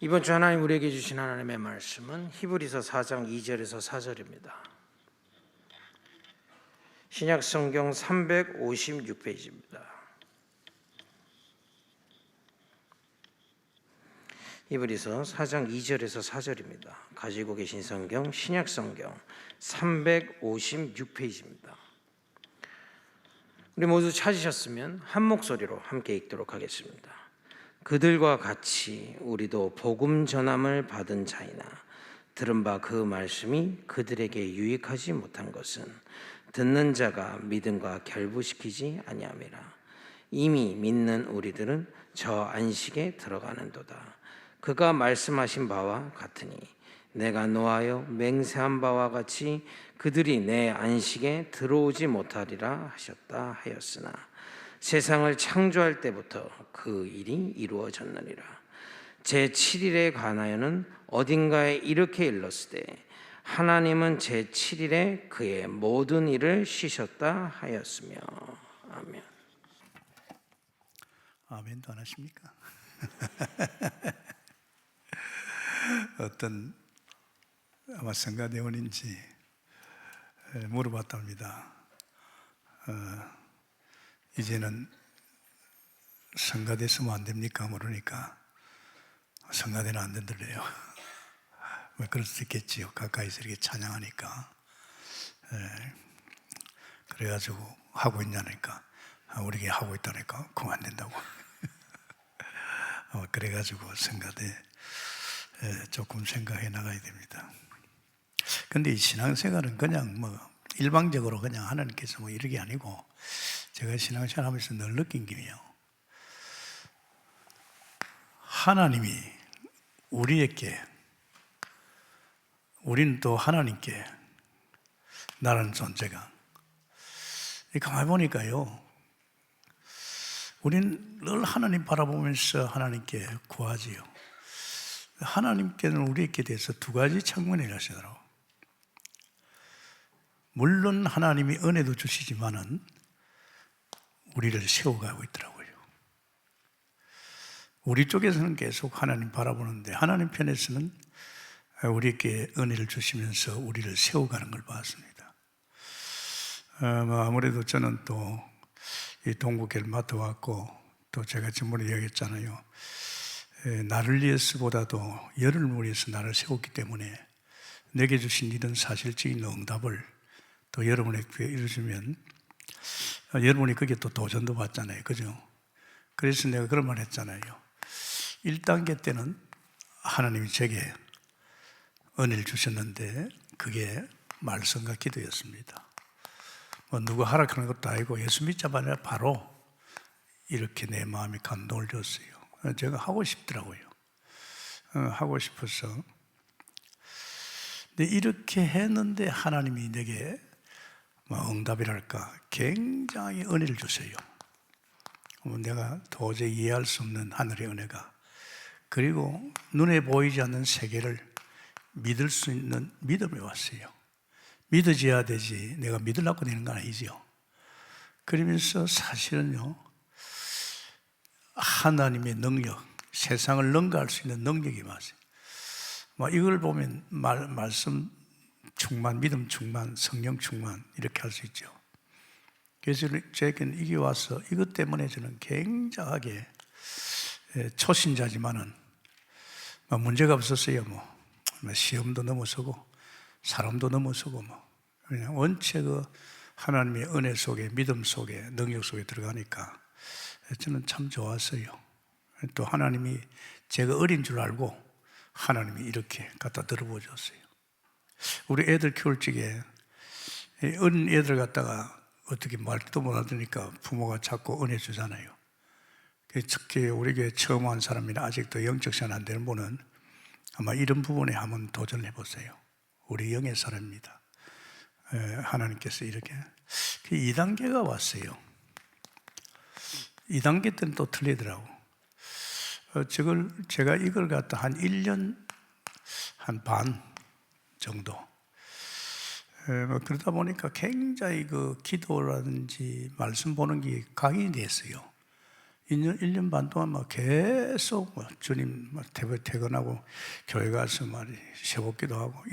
이번 주 하나님 우리에게 주신 하나님의 말씀은 히브리서 4장 2절에서 4절입니다. 신약 성경 356페이지입니다. 히브리서 4장 2절에서 4절입니다. 가지고 계신 성경 신약 성경 356페이지입니다. 우리 모두 찾으셨으면 한 목소리로 함께 읽도록 하겠습니다. 그들과 같이 우리도 복음 전함을 받은 자이나 들은 바 그 말씀이 그들에게 유익하지 못한 것은 듣는 자가 믿음과 결부시키지 아니함이라. 이미 믿는 우리들은 저 안식에 들어가는도다. 그가 말씀하신 바와 같으니 내가 노하여 맹세한 바와 같이 그들이 내 안식에 들어오지 못하리라 하셨다 하였으나 세상을 창조할 때부터 그 일이 이루어졌느니라. 제7일에 관하여는 어딘가에 이렇게 일렀으되 하나님은 제7일에 그의 모든 일을 쉬셨다 하였으며. 아멘. 아멘도 안 하십니까? 어떤 아마 성가대원인지 물어봤답니다. 이제는 성가대 쓰면 안 됩니까? 모르니까 성가대는 안 된다래요. 뭐 그럴 수 있겠지요. 가까이서 이렇게 찬양하니까. 그래가지고 하고 있냐니까 우리에게 하고 있다니까 그럼 안 된다고. 그래가지고 성가대 조금 생각해 나가야 됩니다. 근데 이 신앙생활은 그냥 뭐 일방적으로 그냥 하나님께서 뭐 이런 게 아니고, 제가 신앙생활 하면서 늘 느낀 게요, 하나님이 우리에게, 우리는 또 하나님께, 나라는 존재가, 가만히 보니까요, 우리는 늘 하나님 바라보면서 하나님께 구하지요. 하나님께는 우리에게 대해서 두 가지 측면을 하시더라고요. 물론 하나님이 은혜도 주시지만은 우리를 세워가고 있더라고요. 우리 쪽에서는 계속 하나님 바라보는데 하나님 편에서는 우리에게 은혜를 주시면서 우리를 세워가는 걸 봤습니다. 아무래도 저는 또 이 동국회를 맡아왔고, 또 제가 전번에 얘기했잖아요. 나를 위해서보다도 여러분을 위해서 나를 세웠기 때문에 내게 주신 이런 사실적인 응답을 또 여러분에게 이루어주면 여러분이 그게 또 도전도 받잖아요. 그죠? 그래서 내가 그런 말 했잖아요. 1단계 때는 하나님이 제게 은혜를 주셨는데 그게 말씀과 기도였습니다. 뭐 누가 하락하는 것도 아니고 예수 믿자마자 바로 이렇게 내 마음에 감동을 줬어요. 제가 하고 싶더라고요. 하고 싶어서. 근데 이렇게 했는데 하나님이 내게 응답이랄까 굉장히 은혜를 주세요. 내가 도저히 이해할 수 없는 하늘의 은혜가, 그리고 눈에 보이지 않는 세계를 믿을 수 있는 믿음이 왔어요. 믿어져야 되지 내가 믿으려고 되는 건 아니죠. 그러면서 사실은요, 하나님의 능력, 세상을 능가할 수 있는 능력이 맞아요. 이걸 보면 말씀 충만, 믿음 충만, 성령 충만 이렇게 할 수 있죠. 그래서 제게는 이게 와서 이것 때문에 저는 굉장하게 초신자지만은 문제가 없었어요. 시험도 넘어서고 사람도 넘어서고 그냥 원체 그 하나님의 은혜 속에, 믿음 속에, 능력 속에 들어가니까 저는 참 좋았어요. 또 하나님이 제가 어린 줄 알고 하나님이 이렇게 갖다 들어보 줬어요. 우리 애들 키울 적에 어린 애들 갖다가 어떻게 말도 못 하니까 부모가 자꾸 은혜 주잖아요. 특히 우리 교회 처음 한 사람이나 아직도 영적 시간 안 되는 분은 아마 이런 부분에 한번 도전해 보세요. 우리 영의 사람입니다. 하나님께서 이렇게 2단계가 왔어요. 2단계 때는 또 틀리더라고. 제가 이걸 갖다 한 1년 한 반 정도 그러다 보니까 굉장히 그 기도라든지 말씀 보는 게 각인이 됐어요. 1년 반 동안 막 계속 주님 퇴근하고 교회 가서 세복기도 하고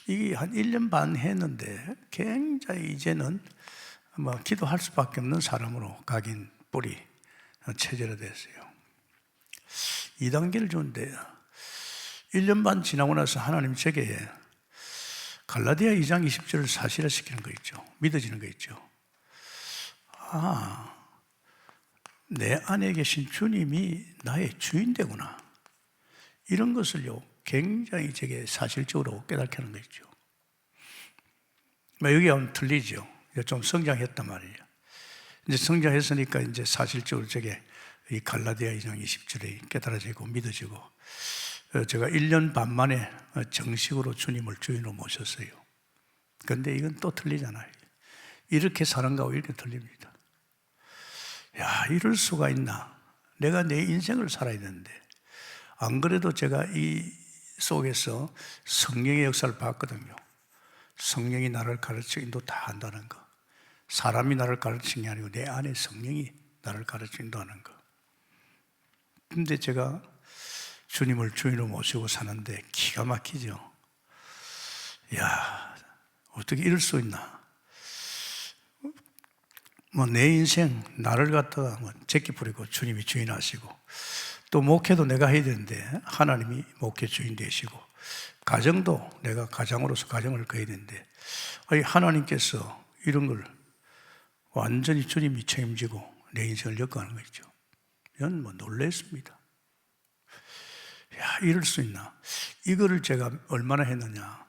이게 한 1년 반 했는데 굉장히 이제는 기도할 수밖에 없는 사람으로 각인 뿌리 체제로 됐어요. 2단계를 주는데 1년 반 지나고 나서 하나님 제게 갈라디아 2장 20절을 사실화시키는 거 있죠. 믿어지는 거 있죠. 내 안에 계신 주님이 나의 주인 되구나. 이런 것을요, 굉장히 제게 사실적으로 깨닫게 하는 거 있죠. 여기하고는 틀리죠. 좀 성장했단 말이에요. 이제 성장했으니까 이제 사실적으로 제게 이 갈라디아 2장 20절이 깨달아지고 믿어지고, 제가 1년 반 만에 정식으로 주님을 주인으로 모셨어요. 그런데 이건 또 틀리잖아요. 이렇게 사는 거하고 이렇게 틀립니다. 야, 이럴 수가 있나? 내가 내 인생을 살아야 되는데. 안 그래도 제가 이 속에서 성령의 역사를 봤거든요. 성령이 나를 가르쳐 인도 다 한다는 거. 사람이 나를 가르치는 게 아니고 내 안에 성령이 나를 가르쳐 인도하는 거. 근데 제가 주님을 주인으로 모시고 사는데 기가 막히죠. 야, 어떻게 이럴 수 있나? 내 인생, 나를 갖다가 제끼 뿌리고 주님이 주인하시고, 또 목회도 내가 해야 되는데 하나님이 목회 주인 되시고, 가정도 내가 가장으로서 가정을 그어야 되는데, 하나님께서 이런 걸 완전히 주님이 책임지고 내 인생을 엮어가는 거 있죠. 저는 놀랬습니다. 야, 이럴 수 있나? 이거를 제가 얼마나 했느냐?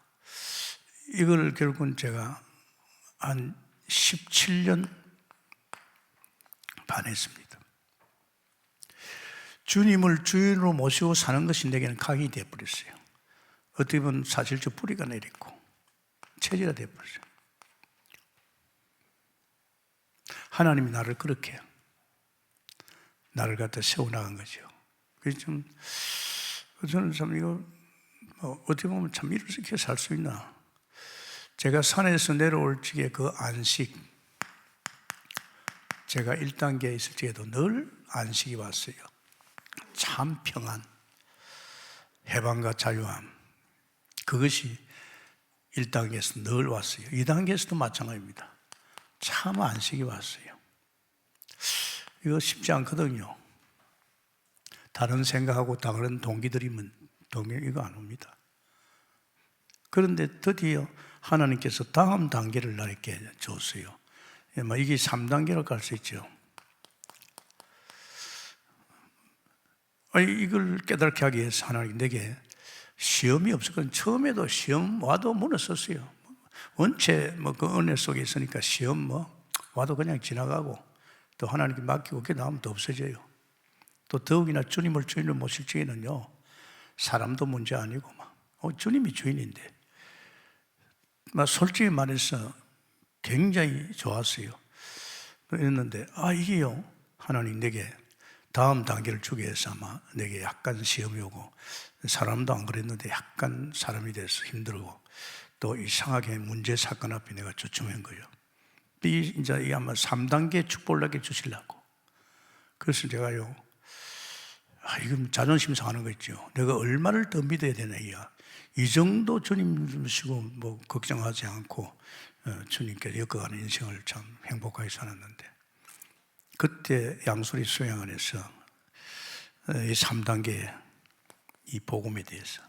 이거를 결국은 제가 한 17년 반 했습니다. 주님을 주인으로 모시고 사는 것이 내게는 각이 되어버렸어요. 어떻게 보면 사실적 뿌리가 내렸고 체질화 되어버렸어요. 하나님이 나를 그렇게 나를 갖다 세워나간 거죠. 그래서 저는 참 이거 어떻게 보면 참 이렇게 살 수 있나. 제가 산에서 내려올 적에 그 안식, 제가 1단계에 있을 적에도 늘 안식이 왔어요. 참 평안, 해방과 자유함, 그것이 1단계에서 늘 왔어요. 2단계에서도 마찬가지입니다. 참 안식이 왔어요. 이거 쉽지 않거든요. 다른 생각하고 다른 동기들이면 이거 안 옵니다. 그런데 드디어 하나님께서 다음 단계를 나에게 줬어요. 이게 3단계로 갈 수 있죠. 이걸 깨닫게 하기 위해서 하나님 내게 시험이 없었거든요. 처음에도 시험 와도 무너졌어요. 원체 그 은혜 속에 있으니까 시험 와도 그냥 지나가고, 또 하나님께 맡기고 그게 나오면 또 없어져요. 또 더욱이나 주님을 주인으로 모실 적에는요, 사람도 문제 아니고 주님이 주인인데, 솔직히 말해서 굉장히 좋았어요. 그랬는데 이게요, 하나님 내게 다음 단계를 주기 위해서 아마 내게 약간 시험이 오고, 사람도 안 그랬는데 약간 사람이 돼서 힘들고, 또 이상하게 문제 사건 앞에 내가 주춤한 거예요. 이제 아마 3단계 축복을 나게 주시려고. 그래서 제가요, 이건 자존심 상하는 거 있죠. 내가 얼마를 더 믿어야 되나, 이 정도 주님 주시고 걱정하지 않고 주님께 엮어가는 인생을 참 행복하게 살았는데, 그때 양수리 수양 안에서 이 3단계 이 복음에 대해서,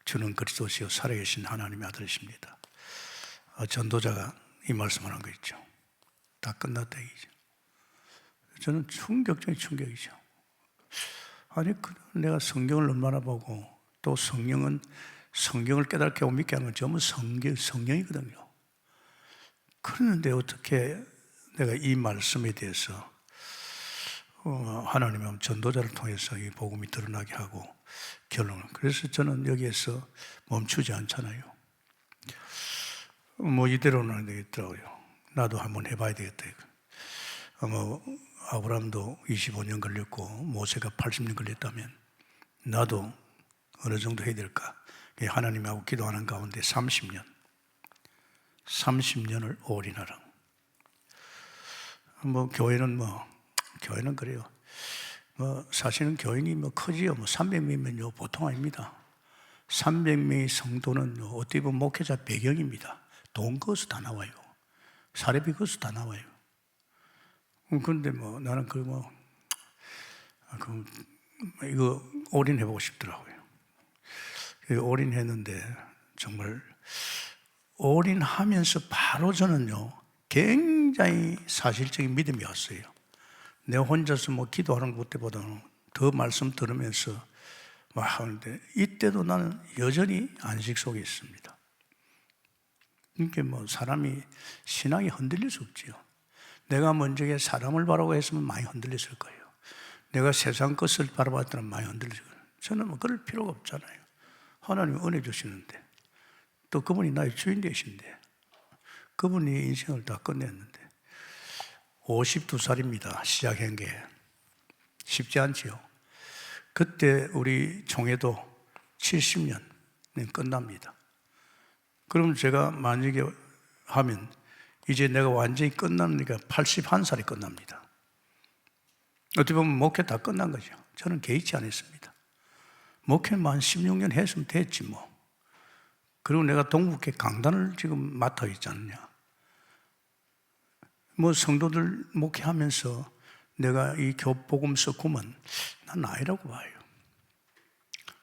주는 그리스도시요 살아계신 하나님의 아들이십니다, 전도자가 이 말씀을 한 거 있죠. 다 끝났다 이죠. 저는 충격적인 충격이죠. 내가 성경을 얼마나 보고, 또 성경을 깨닫게 하고 믿게 하는 건 전부 성령이거든요. 그런데 어떻게 내가 이 말씀에 대해서 하나님은 전도자를 통해서 이 복음이 드러나게 하고 결론을, 그래서 저는 여기에서 멈추지 않잖아요. 이대로는 안 되겠더라고요. 나도 한번 해봐야 되겠다. 아브라함도 25년 걸렸고 모세가 80년 걸렸다면 나도 어느 정도 해야 될까? 하나님하고 기도하는 가운데 30년을 올인하라. 교회는 교회는 그래요. 사실은 교인이 크지요. 300명이면 보통 아닙니다. 300명의 성도는 어떻게 보면 목회자 배경입니다. 돈 거기서 다 나와요. 사례비 거기서 다 나와요. 그런데 나는 이거 올인해보고 싶더라고요. 올인했는데 정말 올인하면서 바로 저는요 굉장히 사실적인 믿음이 왔어요. 내 혼자서 기도하는 것보다는 더 말씀 들으면서 하는데 이때도 나는 여전히 안식 속에 있습니다. 그러니까 사람이 신앙이 흔들릴 수 없지요. 내가 먼저 사람을 바라고 했으면 많이 흔들렸을 거예요. 내가 세상 것을 바라봤더니 많이 흔들렸을 거예요. 저는 그럴 필요가 없잖아요. 하나님이 은혜 주시는데 또 그분이 나의 주인 되신데 그분이 인생을 다 끝냈는데 52살입니다. 시작한 게 쉽지 않지요. 그때 우리 총회도 70년 끝납니다. 그럼 제가 만약에 하면 이제 내가 완전히 끝나니까 81살이 끝납니다. 어떻게 보면 목회 다 끝난 거죠. 저는 개의치 않았습니다. 목회만 16년 했으면 됐지 뭐. 그리고 내가 동북회 강단을 지금 맡아 있지 않느냐. 성도들 목회하면서 내가 이 교복음서 구면 난 아니라고 봐요.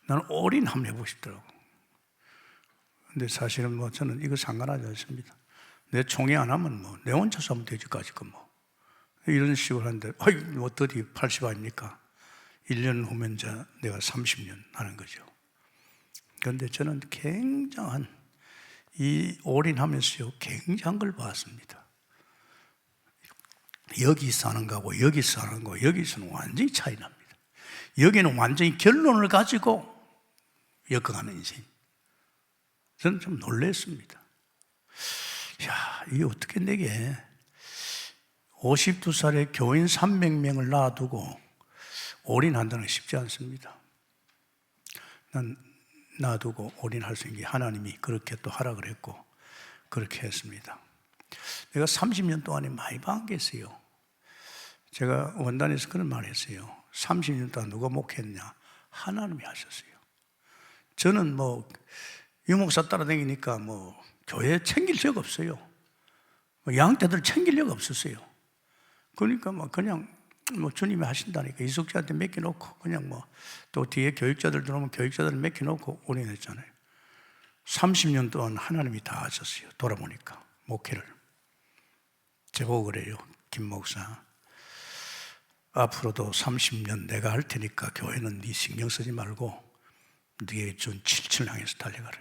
나는 올인 한번 해보고 싶더라고. 근데 사실은 저는 이거 상관하지 않습니다. 내 총회 안 하면 내 혼자서 하면 되지까지 이런 식으로 하는데 어떻게 80 아닙니까? 1년 후면 내가 30년 하는 거죠. 그런데 저는 굉장한 이 올인하면서요 굉장한 걸 봤습니다. 여기 사는 거하고 여기 사는 거 여기서는 완전히 차이 납니다. 여기는 완전히 결론을 가지고 엮어가는 인생. 저는 좀 놀랐습니다. 이게 어떻게 내게 52살에 교인 300명을 놔두고 올인한다는 게 쉽지 않습니다. 난 놔두고 올인할 수 있는 게 하나님이 그렇게 또 하라 그랬고 그렇게 했습니다. 내가 30년 동안에 많이 반겼어요. 제가 원단에서 그런 말을 했어요. 30년 동안 누가 목했냐? 하나님이 하셨어요. 저는 유목사 따라다니니까 교회 챙길 적 없어요. 양떼들 챙길 적 없었어요. 그러니까 그냥 주님이 하신다니까 이숙자한테 맡겨놓고 그냥 또 뒤에 교육자들 들어오면 교육자들 맡겨놓고 올인했잖아요. 30년 동안 하나님이 다 하셨어요. 돌아보니까 목회를. 제보고 그래요. 김 목사, 앞으로도 30년 내가 할 테니까 교회는 네 신경 쓰지 말고 네게 준 7층 향해서 달려가라.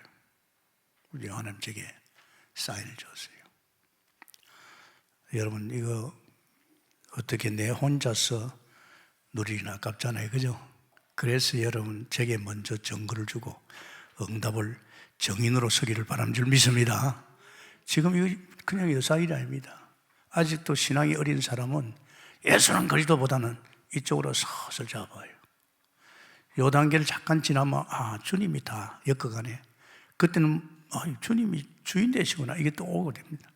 우리 하나님 제게 사인을 줬어요. 여러분 이거 어떻게 내 혼자서 누리긴 아깝잖아요. 그죠? 그래서 여러분 제게 먼저 증거를 주고 응답을 정인으로 서기를 바라는 줄 믿습니다. 지금 이거 그냥 여사일이 아닙니다. 아직도 신앙이 어린 사람은 예수는 그리스도보다는 이쪽으로 서슬 잡아요. 요 단계를 잠깐 지나면 주님이 다 엮어가네. 그때는 주님이 주인 되시구나. 이게 또 오게 됩니다.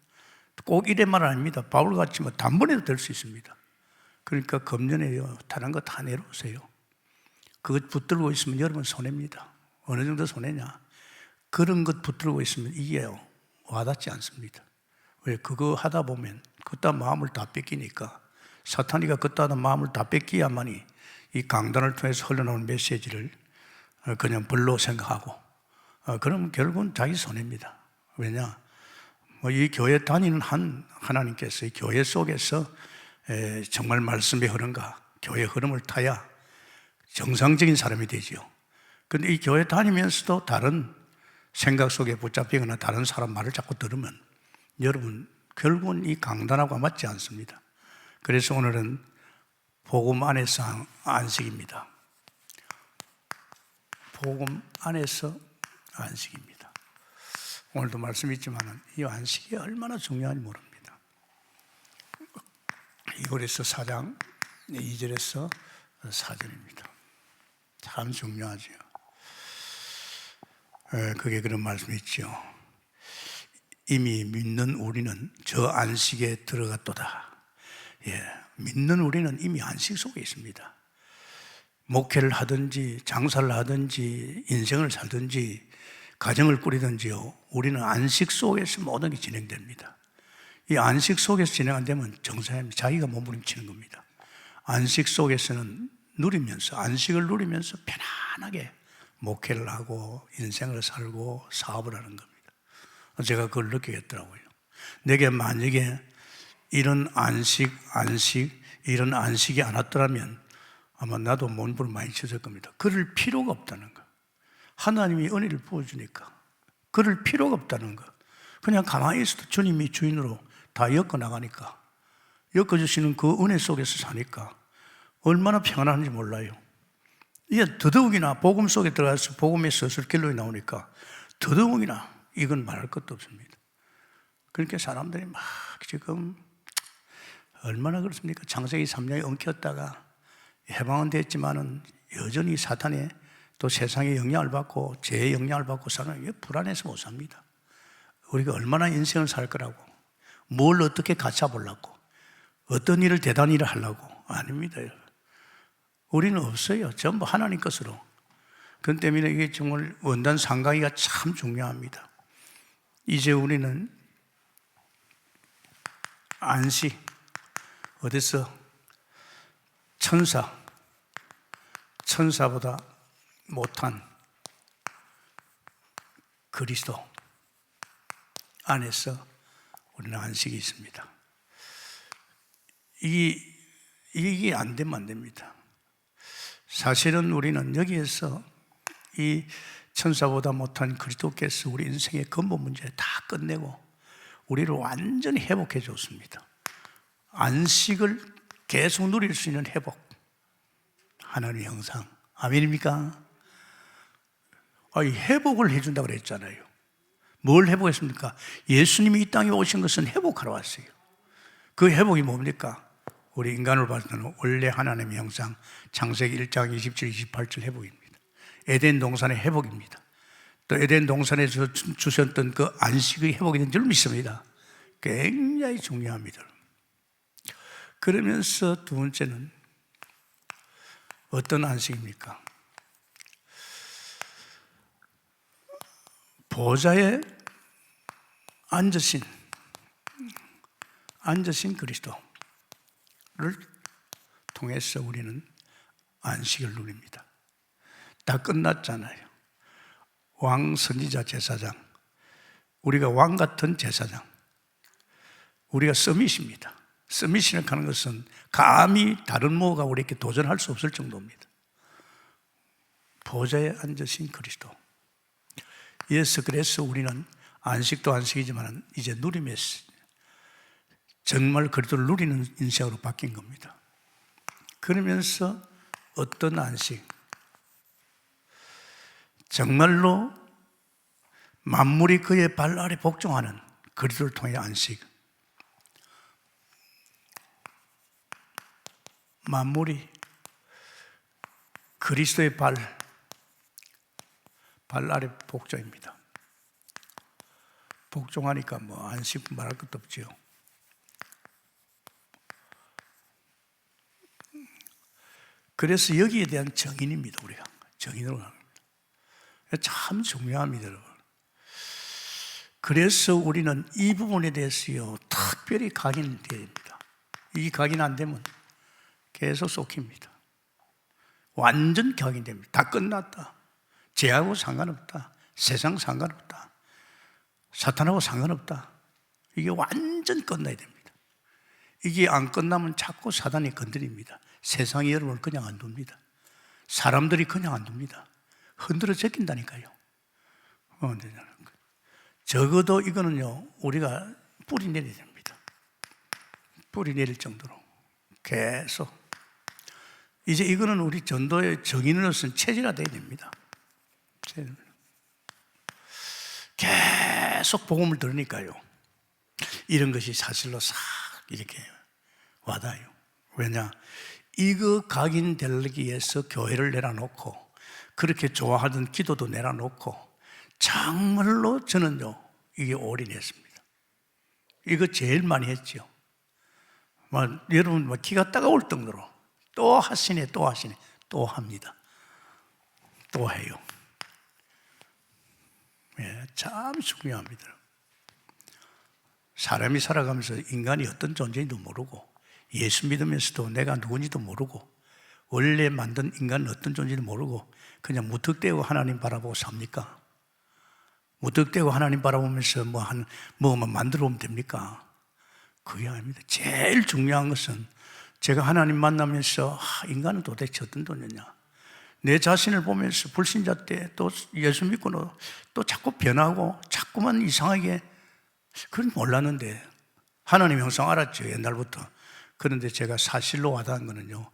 꼭 이래 말 아닙니다. 바울같이 단번에도 될 수 있습니다. 그러니까 금년에요 다른 거 다 내려오세요. 그것 붙들고 있으면 여러분 손해입니다. 어느 정도 손해냐? 그런 것 붙들고 있으면 이게 와닿지 않습니다. 왜? 그거 하다 보면 그따 마음을 다 뺏기니까 사탄이가 그따 마음을 다 뺏기야만이 이 강단을 통해서 흘러나오는 메시지를 그냥 별로 생각하고 그러면 결국은 자기 손해입니다. 왜냐? 이 교회 다니는 하나님께서 이 교회 속에서 정말 말씀의 흐름과 교회 흐름을 타야 정상적인 사람이 되지요. 그런데 이 교회 다니면서도 다른 생각 속에 붙잡히거나 다른 사람 말을 자꾸 들으면 여러분 결국은 이 강단하고 맞지 않습니다. 그래서 오늘은 복음 안에서 안식입니다. 복음 안에서 안식입니다. 오늘도 말씀이 있지만 이 안식이 얼마나 중요한지 모릅니다. 이골에서 4장 2절에서 4절입니다. 참 중요하죠. 그게 그런 말씀이 있죠. 이미 믿는 우리는 저 안식에 들어갔도다. 믿는 우리는 이미 안식 속에 있습니다. 목회를 하든지 장사를 하든지 인생을 살든지 가정을 꾸리든지요, 우리는 안식 속에서 모든 게 진행됩니다. 이 안식 속에서 진행 안 되면 정상입니다. 자기가 몸부림치는 겁니다. 안식 속에서는 누리면서, 안식을 누리면서 편안하게 목회를 하고 인생을 살고 사업을 하는 겁니다. 제가 그걸 느끼겠더라고요. 내게 만약에 이런 이런 안식이 안 왔더라면 아마 나도 몸부림 많이 쳤을 겁니다. 그럴 필요가 없다는 거. 하나님이 은혜를 부어주니까 그럴 필요가 없다는 거. 그냥 가만히 있어도 주님이 주인으로 다 엮어나가니까, 엮어주시는 그 은혜 속에서 사니까 얼마나 평안한지 몰라요. 이게 더더욱이나 복음 속에 들어가서 복음의 서술결론이 나오니까 더더욱이나 이건 말할 것도 없습니다. 그러니까 사람들이 막 지금 얼마나 그렇습니까? 창세기 3장에 엉켰다가 해방은 됐지만은 여전히 사탄의 또 세상의 영향을 받고 죄의 영향을 받고 사람이 불안해서 못 삽니다. 우리가 얼마나 인생을 살 거라고, 뭘 어떻게 갖춰보려고, 어떤 일을 대단히 일을 하려고. 아닙니다. 우리는 없어요. 전부 하나님 것으로. 그렇기 때문에 이게 정말 원단 상강이가 참 중요합니다. 이제 우리는 안식, 어디서 천사보다 못한 그리스도 안에서 우리는 안식이 있습니다. 이게 안 되면 안 됩니다. 사실은 우리는 여기에서 이 천사보다 못한 그리스도께서 우리 인생의 근본 문제를 다 끝내고 우리를 완전히 회복해 줬습니다. 안식을 계속 누릴 수 있는 회복, 하나님의 형상. 아멘입니까? 회복을 해준다고 그랬잖아요. 뭘 회복했습니까? 예수님이 이 땅에 오신 것은 회복하러 왔어요. 그 회복이 뭡니까? 우리 인간을 봤을 때는 원래 하나님의 형상, 창세기 1장 27, 28절 회복입니다. 에덴 동산의 회복입니다. 또 에덴 동산에서 주셨던 그 안식의 회복이 된 줄 믿습니다. 굉장히 중요합니다. 그러면서 두 번째는 어떤 안식입니까? 보좌에 앉으신 그리스도를 통해서 우리는 안식을 누립니다. 다 끝났잖아요. 왕, 선지자, 제사장. 우리가 왕 같은 제사장. 우리가 서밋입니다. 서밋이라고 하는 것은 감히 다른 뭐가 우리에게 도전할 수 없을 정도입니다. 보좌에 앉으신 그리스도. 그래서 우리는 안식도 안식이지만 이제 누림의, 정말 그리스도를 누리는 인생으로 바뀐 겁니다. 그러면서 어떤 안식? 정말로 만물이 그의 발 아래 복종하는 그리스도를 통해 안식. 만물이 그리스도의 발 아래 복종입니다. 복종하니까 뭐 안식 말할 것도 없지요. 그래서 여기에 대한 정인입니다. 우리가 정인으로 가는 겁니다. 참 중요합니다, 여러분. 그래서 우리는 이 부분에 대해서요 특별히 각인을 해야 됩니다. 이 각인 안 되면 계속 쏟깁니다. 완전 각인됩니다. 다 끝났다. 죄하고 상관없다. 세상 상관없다. 사탄하고 상관없다. 이게 완전 끝나야 됩니다. 이게 안 끝나면 자꾸 사단이 건드립니다. 세상이 여러분을 그냥 안 둡니다. 사람들이 그냥 안 둡니다. 흔들어 제낀다니까요. 적어도 이거는요 우리가 뿌리 내려야 됩니다. 뿌리 내릴 정도로 계속. 이제 이거는 우리 전도의 정인으로서는 체질화돼야 됩니다. 계속 복음을 들으니까요 이런 것이 사실로 싹 이렇게 와닿아요. 왜냐? 이거 각인되기 위해서 교회를 내려놓고 그렇게 좋아하던 기도도 내려놓고 정말로 저는요 이게 올인했습니다. 이거 제일 많이 했죠. 여러분 기가 따가울 정도로 또 하시네, 또 하시네, 또 합니다. 또 해요. 예, 참 중요합니다. 사람이 살아가면서 인간이 어떤 존재인지도 모르고 예수 믿으면서도 내가 누군지도 모르고 원래 만든 인간은 어떤 존재인지도 모르고 그냥 무턱대고 하나님 바라보고 삽니까? 무턱대고 하나님 바라보면서 뭐만 만들어 오면 됩니까? 그게 아닙니다. 제일 중요한 것은 제가 하나님 만나면서 인간은 도대체 어떤 존재냐? 내 자신을 보면서 불신자 때 또 예수 믿고는 또 자꾸 변하고 자꾸만 이상하게 그건 몰랐는데 하나님 형상 알았죠, 옛날부터. 그런데 제가 사실로 와닿은 거는요,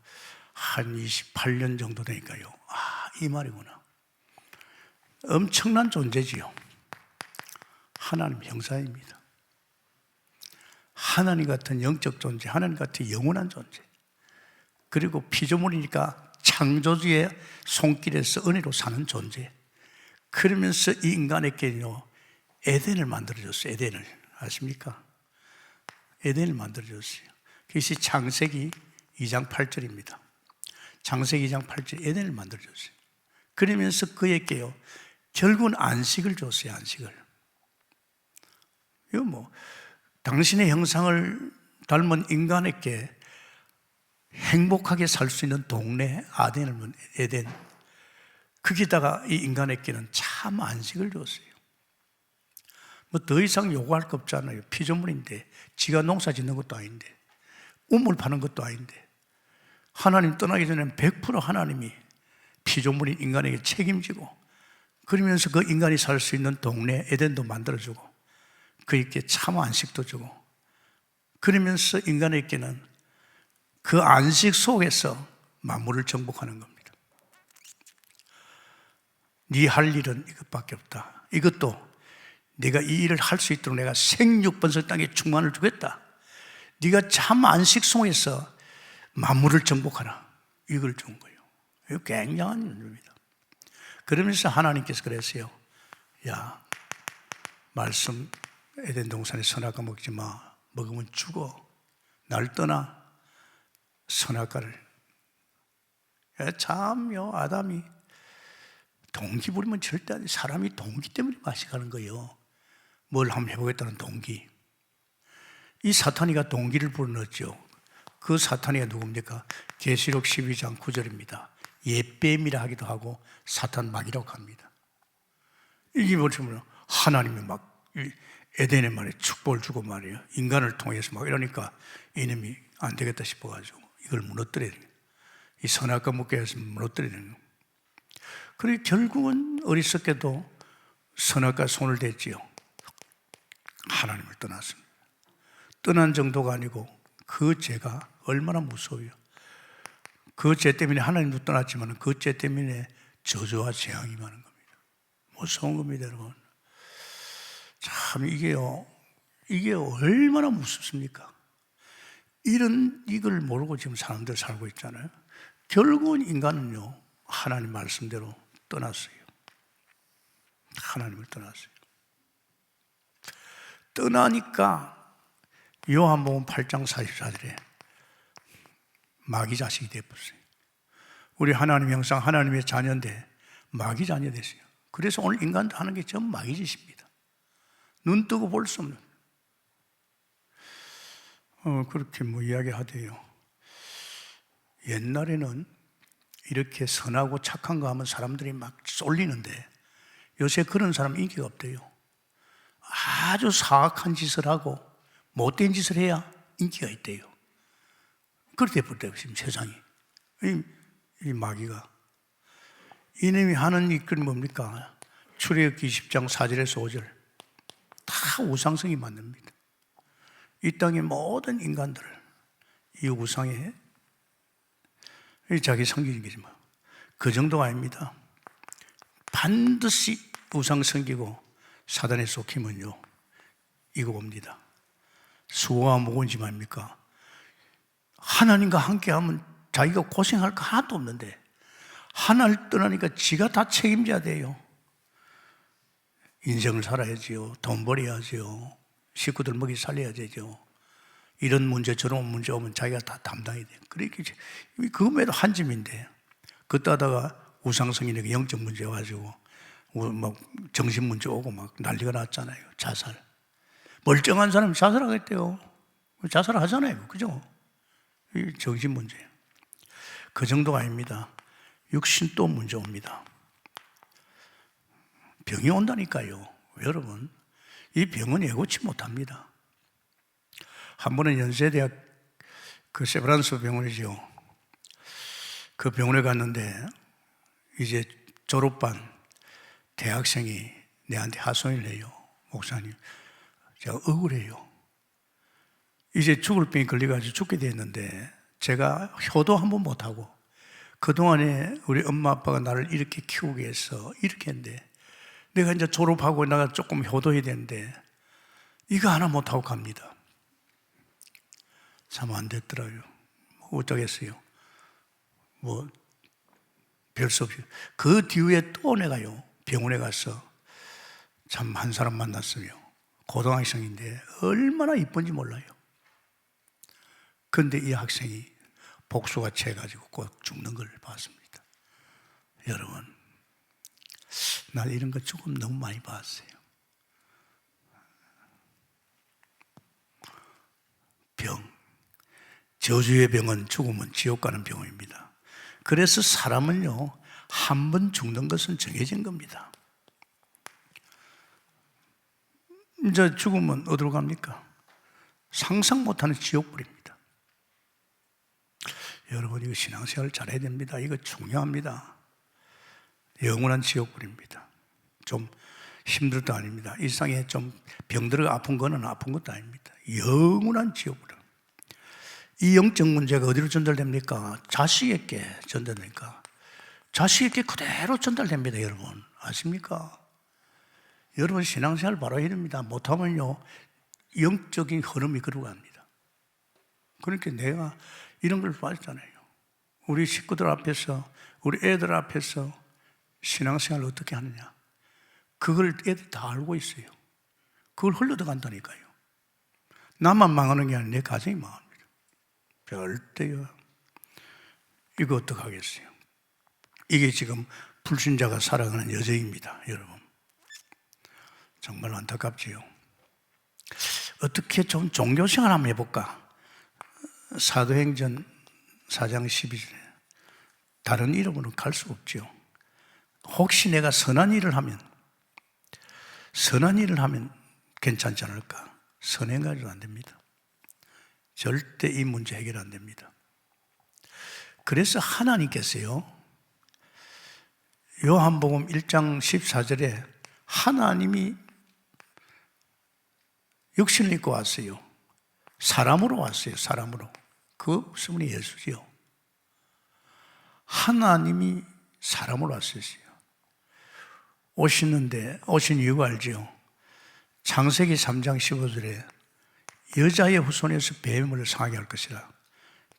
한 28년 정도 되니까요. 이 말이구나. 엄청난 존재지요. 하나님 형상입니다. 하나님 같은 영적 존재, 하나님 같은 영원한 존재. 그리고 피조물이니까 창조주의 손길에서 은혜로 사는 존재. 그러면서 이 인간에게는요, 에덴을 만들어줬어요. 에덴을. 아십니까? 에덴을 만들어줬어요. 그것이 창세기 2장 8절입니다. 창세기 2장 8절 에덴을 만들어줬어요. 그러면서 그에게요, 결국은 안식을 줬어요. 안식을. 이거 당신의 형상을 닮은 인간에게 행복하게 살 수 있는 동네 아덴을 에덴. 거기다가 이 인간에게는 참 안식을 줬어요. 더 이상 요구할 거 없잖아요. 피조물인데, 지가 농사 짓는 것도 아닌데, 우물 파는 것도 아닌데, 하나님 떠나기 전에는 100% 하나님이 피조물인 인간에게 책임지고, 그러면서 그 인간이 살 수 있는 동네 에덴도 만들어주고, 그에게 참 안식도 주고, 그러면서 인간에게는 그 안식 속에서 만물을 정복하는 겁니다. 네 할 일은 이것밖에 없다. 이것도 네가 이 일을 할 수 있도록 내가 생육번성 땅에 충만을 주겠다. 네가 참 안식 속에서 만물을 정복하라. 이걸 준 거예요. 이거 굉장한 일입니다. 그러면서 하나님께서 그랬어요. 야, 말씀 에덴 동산에 선악과 먹지 마. 먹으면 죽어. 날 떠나. 선악과를. 참요, 아담이 동기 부리면 절대 안 돼. 사람이 동기 때문에 맛이 가는 거예요. 뭘 한번 해보겠다는 동기. 이 사탄이가 동기를 불어넣었죠. 그 사탄이가 누굽니까? 계시록 12장 9절입니다. 옛뱀이라 하기도 하고 사탄 막이라고 합니다. 이게 뭐냐면 하나님이 막 에덴에 말이에요. 축복을 주고 말이에요. 인간을 통해서 막 이러니까 이놈이 안 되겠다 싶어가지고 이걸 무너뜨려야 돼요. 이 선악과 먹게 해서 무너뜨리는 거예요. 그리고 결국은 어리석게도 선악과 손을 댔지요. 하나님을 떠났습니다. 떠난 정도가 아니고 그 죄가 얼마나 무서워요. 그 죄 때문에 하나님도 떠났지만 그 죄 때문에 저주와 재앙이 많은 겁니다. 무서운 겁니다, 여러분. 참 이게 얼마나 무섭습니까? 이걸 모르고 지금 사람들 살고 있잖아요. 결국은 인간은요, 하나님 말씀대로 떠났어요. 하나님을 떠났어요. 떠나니까 요한복음 8장 44절에 마귀 자식이 되었어요. 우리 하나님 형상 하나님의 자녀인데 마귀 자녀 됐어요. 그래서 오늘 인간도 하는 게 전부 마귀 짓입니다. 눈 뜨고 볼 수 없는. 그렇게 이야기하대요. 옛날에는 이렇게 선하고 착한 거 하면 사람들이 막 쏠리는데 요새 그런 사람 인기가 없대요. 아주 사악한 짓을 하고 못된 짓을 해야 인기가 있대요. 그렇게 돼버려요, 지금 세상이. 이 마귀가. 이놈이 하는 일은 뭡니까? 출애굽기 20장 4절에서 5절. 다 우상성이 만듭니다. 이 땅의 모든 인간들을 이 우상에 자기 섬기는 거지만 그 정도가 아닙니다. 반드시 우상 섬기고 사단에 속히면요, 이거 옵니다. 수고가 무거운지 말입니까? 하나님과 함께하면 자기가 고생할 거 하나도 없는데 하나를 떠나니까 지가 다 책임져야 돼요. 인생을 살아야지요. 돈 벌어야지요. 식구들 먹이 살려야 되죠. 이런 문제 저런 문제 오면 자기가 다 담당이 돼요. 그렇게 그것에도 한 짐인데 그따다가 우상성이니까 영적 문제 와가지고 막 정신 문제 오고 막 난리가 났잖아요. 자살. 멀쩡한 사람이 자살하겠대요. 자살하잖아요. 그죠? 이 정신 문제예요. 그 정도가 아닙니다. 육신 또 문제 옵니다. 병이 온다니까요. 여러분, 이 병은 예고치 못합니다. 한 번은 연세대학 그 세브란스 병원이죠. 그 병원에 갔는데 이제 졸업반 대학생이 내한테 하소연을 해요. 목사님, 제가 억울해요. 이제 죽을 병이 걸려가지고 죽게 됐는데 제가 효도 한 번 못하고 그동안에 우리 엄마 아빠가 나를 이렇게 키우게 해서 이렇게 했는데 내가 이제 졸업하고 내가 조금 효도해야 되는데 이거 하나 못하고 갑니다. 참 안 됐더라고요. 어쩌겠어요. 별 수 없이. 그 뒤에 또 내가요, 병원에 가서 참 한 사람 만났어요. 고등학생인데 얼마나 이쁜지 몰라요. 근데 이 학생이 복수가 채가지고 꼭 죽는 걸 봤습니다. 여러분, 난 이런 거 조금 너무 많이 봤어요. 병. 저주의 병은 죽으면 지옥 가는 병입니다. 그래서 사람은요, 한 번 죽는 것은 정해진 겁니다. 이제 죽으면 어디로 갑니까? 상상 못하는 지옥불입니다. 여러분, 이거 신앙생활 잘해야 됩니다. 이거 중요합니다. 영원한 지옥불입니다. 좀 힘들 것도 아닙니다. 일상에 좀 병들어 아픈 거는 아픈 것도 아닙니다. 영원한 지옥불. 이 영적 문제가 어디로 전달됩니까? 자식에게 전달됩니까? 자식에게 그대로 전달됩니다. 여러분 아십니까? 여러분 신앙생활 바로 이럽니다. 못하면요 영적인 흐름이 그러고 갑니다. 그러니까 내가 이런 걸 봤잖아요. 우리 식구들 앞에서, 우리 애들 앞에서 신앙생활을 어떻게 하느냐, 그걸 애들 다 알고 있어요. 그걸 흘러들어간다니까요. 나만 망하는 게 아니라 내 가정이 망합니다. 절대요. 이거 어떡하겠어요? 이게 지금 불신자가 살아가는 여정입니다. 여러분 정말 안타깝지요. 어떻게 좀 종교생활 한번 해볼까? 사도행전 4장 12절에 다른 이름으로 갈 수 없죠. 혹시 내가 선한 일을 하면 괜찮지 않을까? 선행 가지고 안 됩니다. 절대 이 문제 해결 안 됩니다. 그래서 하나님께서요, 요한복음 1장 14절에 하나님이 육신을 입고 왔어요. 사람으로 왔어요. 사람으로. 그 분이 예수지요. 하나님이 사람으로 왔어요. 오시는데 오신 이유가 알지요. 창세기 3장 15절에 여자의 후손에서 뱀을 상하게 할 것이라.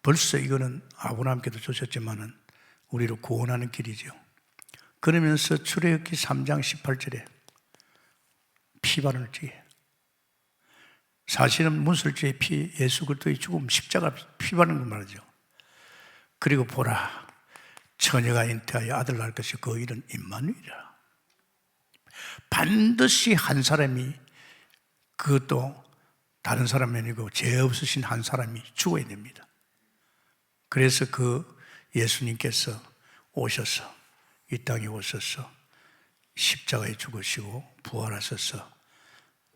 벌써 이거는 아브라함께도 주셨지만은 우리를 구원하는 길이죠. 그러면서 출애굽기 3장 18절에 피 바르는 죄. 사실은 문설주의 피, 예수 그리스도의 죽음, 십자가 피 바르는 걸 말하죠. 그리고 보라, 처녀가 잉태하여 아들 낳을 것이 그 이름 임마누엘이라. 반드시 한 사람이, 그것도 다른 사람이 아니고 죄 없으신 한 사람이 죽어야 됩니다. 그래서 그 예수님께서 오셔서 이 땅에 오셔서 십자가에 죽으시고 부활하셔서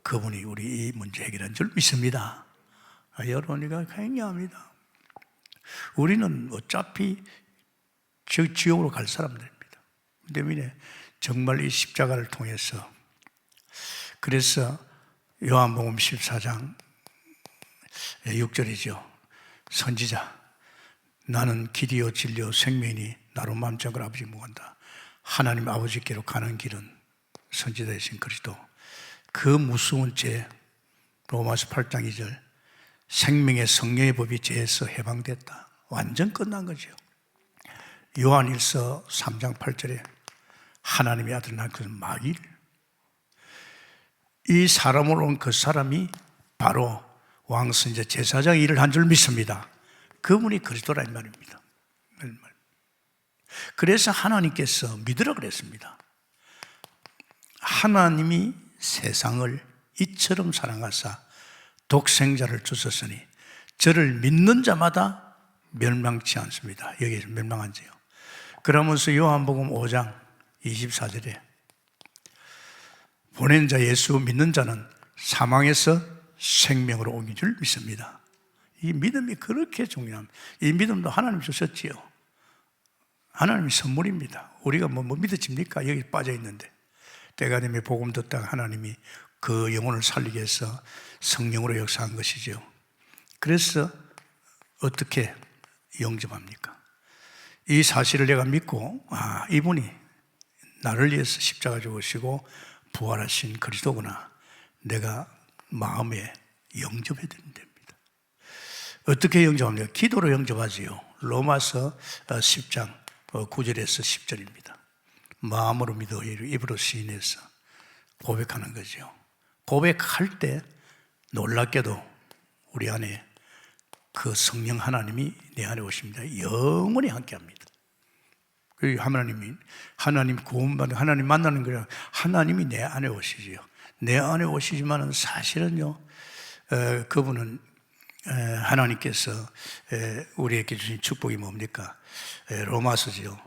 그분이 우리 이 문제 해결한 줄 믿습니다. 여러분이가 굉장합니다. 우리는 어차피 지옥으로 갈 사람들입니다. 때문에 정말 이 십자가를 통해서, 그래서 요한복음 14장 6절이죠. 선지자, 나는 길이요 진리요 생명이니 나로 맘짝을 아버지 모한다. 하나님 아버지께로 가는 길은 선지자이신 그리스도. 그 무서운 죄, 로마서 8장 2절, 생명의 성령의 법이 죄에서 해방됐다. 완전 끝난 거죠. 요한일서 3장 8절에 하나님의 아들 낳은 것은 마귀를, 이 사람으로 온 그 사람이 바로 왕선자 제사장 일을 한 줄 믿습니다. 그분이 그리스도라 이 말입니다. 그래서 하나님께서 믿으라 그랬습니다. 하나님이 세상을 이처럼 사랑하사 독생자를 주셨으니 저를 믿는 자마다 멸망치 않습니다. 여기에서 멸망한지요. 그러면서 요한복음 5장 24절에 보낸 자 예수 믿는 자는 사망에서 생명으로 옮긴 줄 믿습니다. 이 믿음이 그렇게 중요합니다. 이 믿음도 하나님 주셨지요. 하나님의 선물입니다. 우리가 뭐 믿어집니까? 여기 빠져 있는데 때가 되면 복음 듣다가 하나님이 그 영혼을 살리기 위해서 성령으로 역사한 것이죠. 그래서 어떻게 영접합니까? 이 사실을 내가 믿고 이분이 나를 위해서 십자가 죽으시고 부활하신 그리스도구나, 내가 마음에 영접해야 됩니다. 어떻게 영접합니까? 기도로 영접하지요. 로마서 10장 9절에서 10절입니다. 마음으로 믿어 입으로 시인해서 고백하는 거죠. 고백할 때 놀랍게도 우리 안에 그 성령 하나님이 내 안에 오십니다. 영원히 함께합니다. 그 하나님 구원받는 하나님 만나는 거라 하나님이 내 안에 오시지요. 내 안에 오시지만은 사실은요, 그분은 하나님께서 우리에게 주신 축복이 뭡니까? 로마서지요.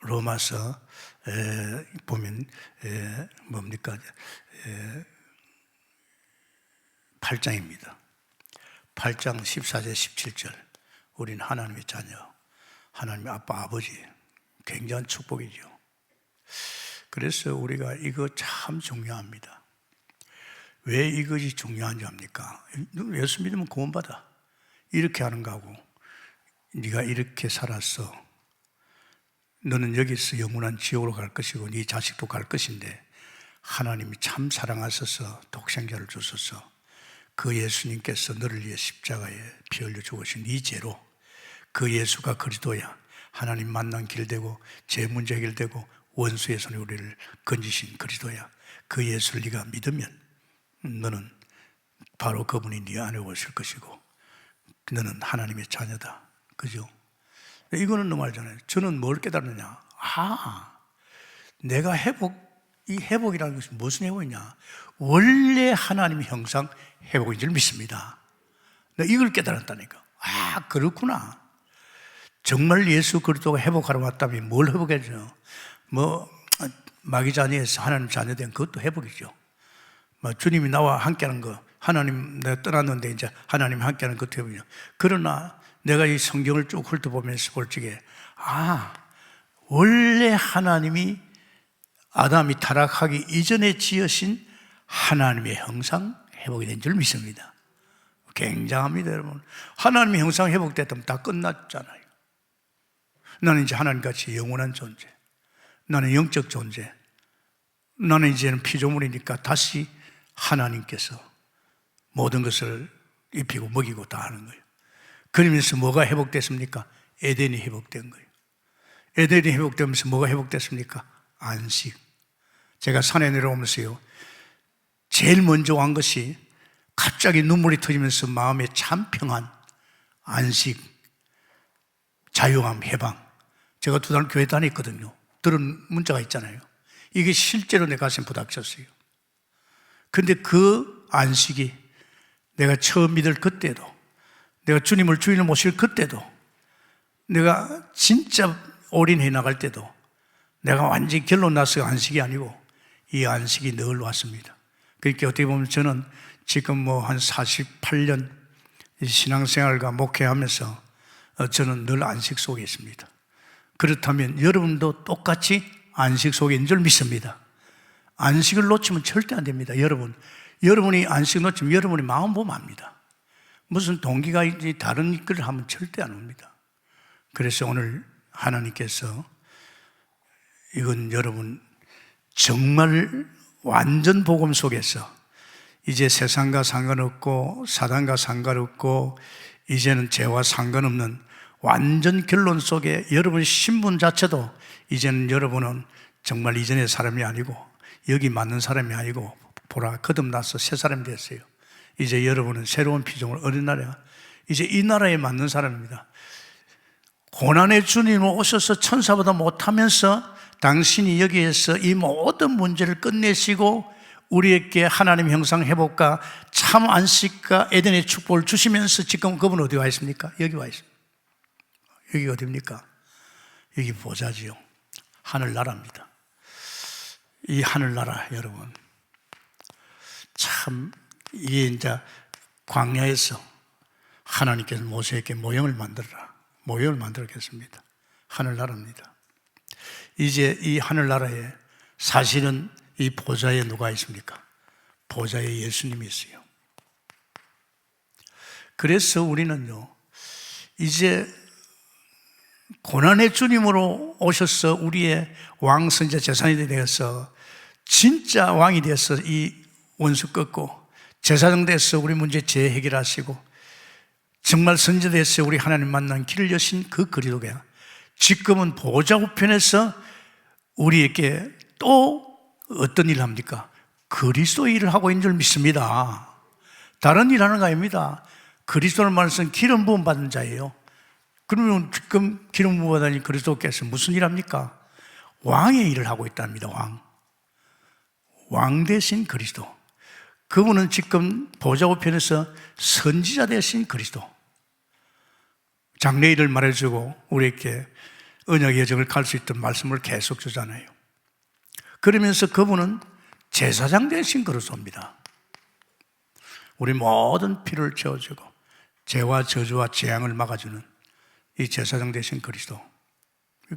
로마서 보면 뭡니까? 8장입니다. 8장 14절 17절. 우리는 하나님의 자녀, 하나님의 아빠 아버지, 굉장한 축복이죠. 그래서 우리가 이거 참 중요합니다. 왜 이것이 중요한지 압니까? 예수 믿으면 구원받아. 이렇게 하는 거하고 네가 이렇게 살았어, 너는 여기서 영원한 지옥으로 갈 것이고 네 자식도 갈 것인데 하나님이 참 사랑하셔서 독생자를 주셔서 그 예수님께서 너를 위해 십자가에 피 흘려 죽으신 이 죄로 그 예수가 그리스도야, 하나님 만난 길되고 죄 문제 해결되고 원수의 손에 우리를 건지신 그리스도야, 그 예수를 네가 믿으면 너는 바로 그분이 네 안에 오실 것이고 너는 하나님의 자녀다. 그죠? 이거는 너무 알잖아요. 저는 뭘 깨달았느냐? 내가 이 회복이라는 것이 무슨 회복이냐? 원래 하나님의 형상 회복인 줄 믿습니다. 내가 이걸 깨달았다니까. 그렇구나. 정말 예수 그리스도가 회복하러 왔다면 뭘 회복해줘요? 마귀 자녀에서 하나님 자녀된 그것도 회복이죠. 주님이 나와 함께하는 거, 하나님 내가 떠났는데 이제 하나님 함께하는 것도 회복이죠. 그러나 내가 이 성경을 쭉 훑어보면서 볼 적에 원래 하나님이 아담이 타락하기 이전에 지으신 하나님의 형상 회복이 된 줄 믿습니다. 굉장합니다, 여러분. 하나님의 형상 회복됐다면 다 끝났잖아요. 나는 이제 하나님같이 영원한 존재, 나는 영적 존재, 나는 이제는 피조물이니까 다시 하나님께서 모든 것을 입히고 먹이고 다 하는 거예요. 그러면서 뭐가 회복됐습니까? 에덴이 회복된 거예요. 에덴이 회복되면서 뭐가 회복됐습니까? 안식. 제가 산에 내려오면서요, 제일 먼저 온 것이 갑자기 눈물이 터지면서 마음에 참 평안, 안식, 자유함, 해방. 제가 2달 교회 다녔거든요. 들은 문자가 있잖아요. 이게 실제로 내 가슴에 부닥쳤어요. 근데 그 안식이 내가 처음 믿을 그때도, 내가 주님을 주인을 모실 그때도, 내가 진짜 올인해 나갈 때도, 내가 완전히 결론 나서 안식이 아니고 이 안식이 늘 왔습니다. 그러니까 어떻게 보면 저는 지금 한 48년 신앙생활과 목회하면서 저는 늘 안식 속에 있습니다. 그렇다면 여러분도 똑같이 안식 속에 있는 줄 믿습니다. 안식을 놓치면 절대 안 됩니다. 여러분이 안식 놓치면 여러분이 마음 보면 압니다. 무슨 동기가 있지 다른 걸 하면 절대 안 옵니다. 그래서 오늘 하나님께서 이건 여러분 정말 완전 복음 속에서 이제 세상과 상관없고 사단과 상관없고 이제는 죄와 상관없는 완전 결론 속에 여러분 신분 자체도 이제는 여러분은 정말 이전의 사람이 아니고 여기 맞는 사람이 아니고 보라 거듭나서 새 사람이 됐어요. 이제 여러분은 새로운 피조물 어린 나라, 이제 이 나라에 맞는 사람입니다. 고난의 주님 오셔서 천사보다 못하면서 당신이 여기에서 이 모든 문제를 끝내시고 우리에게 하나님 형상 회복과 참 안식과 에덴의 축복을 주시면서 지금 그분 어디 와 있습니까? 여기 와 있습니다. 여기 어디입니까? 여기 보좌지요. 하늘나라입니다. 이 하늘나라 여러분, 참 이게 이제 광야에서 하나님께서 모세에게 모형을 만들었겠습니다. 하늘나라입니다. 이제 이 하늘나라에 사실은 이 보좌에 누가 있습니까? 보좌에 예수님이 있어요. 그래서 우리는요, 이제 고난의 주님으로 오셔서 우리의 왕, 선지자, 제사장이 되어서 진짜 왕이 되어서 이 원수 꺾고 제사장 돼서 우리 문제 재해결하시고 정말 선지자 돼서 우리 하나님 만난 길을 여신 그 그리스도가 지금은 보좌 우편에서 우리에게 또 어떤 일을 합니까? 그리스도 일을 하고 있는 줄 믿습니다. 다른 일 하는 거 아닙니다. 그리스도를 말해서 기름 부음 받은 자예요. 그러면 지금 기름 부음 받은 그리스도께서 무슨 일 합니까? 왕의 일을 하고 있답니다. 왕 대신 그리스도. 그분은 지금 보좌 우편에서 선지자 대신 그리스도. 장래일을 말해주고 우리에게 언약의 여정을 갈 수 있던 말씀을 계속 주잖아요. 그러면서 그분은 제사장 대신 그리스도입니다. 우리 모든 피를 채워주고 죄와 저주와 재앙을 막아주는 이 제사장 대신 그리스도.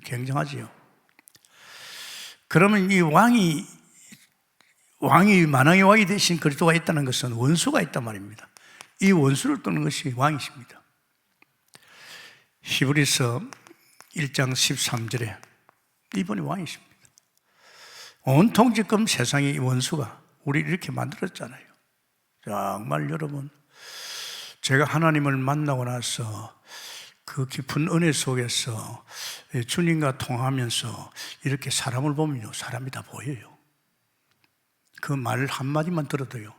굉장하지요. 그러면 이 왕이 만왕의 왕이 되신 그리스도가 있다는 것은 원수가 있단 말입니다. 이 원수를 뚫는 것이 왕이십니다. 히브리서 1장 13절에 이분이 왕이십니다. 온통 지금 세상의 원수가 우리를 이렇게 만들었잖아요. 정말 여러분, 제가 하나님을 만나고 나서 그 깊은 은혜 속에서 주님과 통하면서 이렇게 사람을 보면요, 사람이 다 보여요. 그 말 한마디만 들어도요,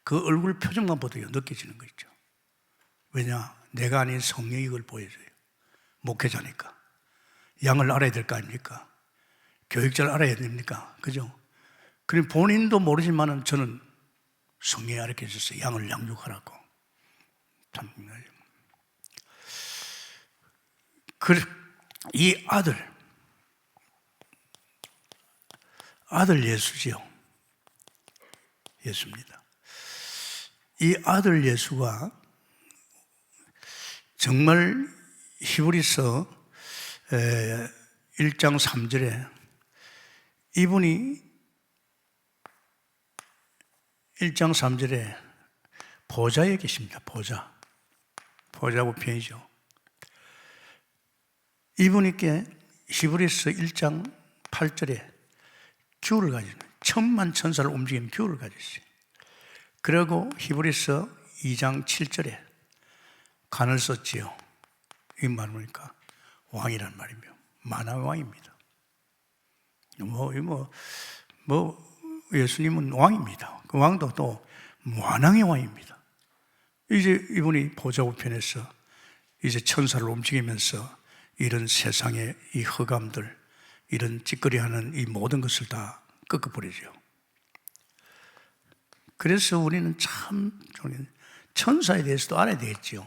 그 얼굴 표정만 보도요, 느껴지는 거 있죠. 왜냐? 내가 아닌 성령이 이걸 보여줘요. 목회자니까. 양을 알아야 될 거 아닙니까? 교육자를 알아야 됩니까? 그죠? 그럼 본인도 모르지만은 저는 성령이 가르쳐 줬어요. 양을 양육하라고. 참, 이 아들 예수지요. 예수입니다. 이 아들 예수가 정말 히브리서 1장 3절에 이분이 1장 3절에 보좌에 계십니다. 보좌 우편이죠. 이분께 히브리서 1장 8절에 규를 가지고 천만 천사를 움직이는 규를 가졌어요. 그리고 히브리서 2장 7절에 간을 썼지요. 이 말은 뭐니까 왕이란 말이며 만왕의 왕입니다. 예수님은 왕입니다. 그 왕도 또 만왕의 왕입니다. 이제 이분이 보좌 우편에서 이제 천사를 움직이면서 이런 세상의 이 흑암들, 이런 찌꺼리하는 이 모든 것을 다 꺾어버리죠. 그래서 우리는 참 천사에 대해서도 알아야 되겠지요.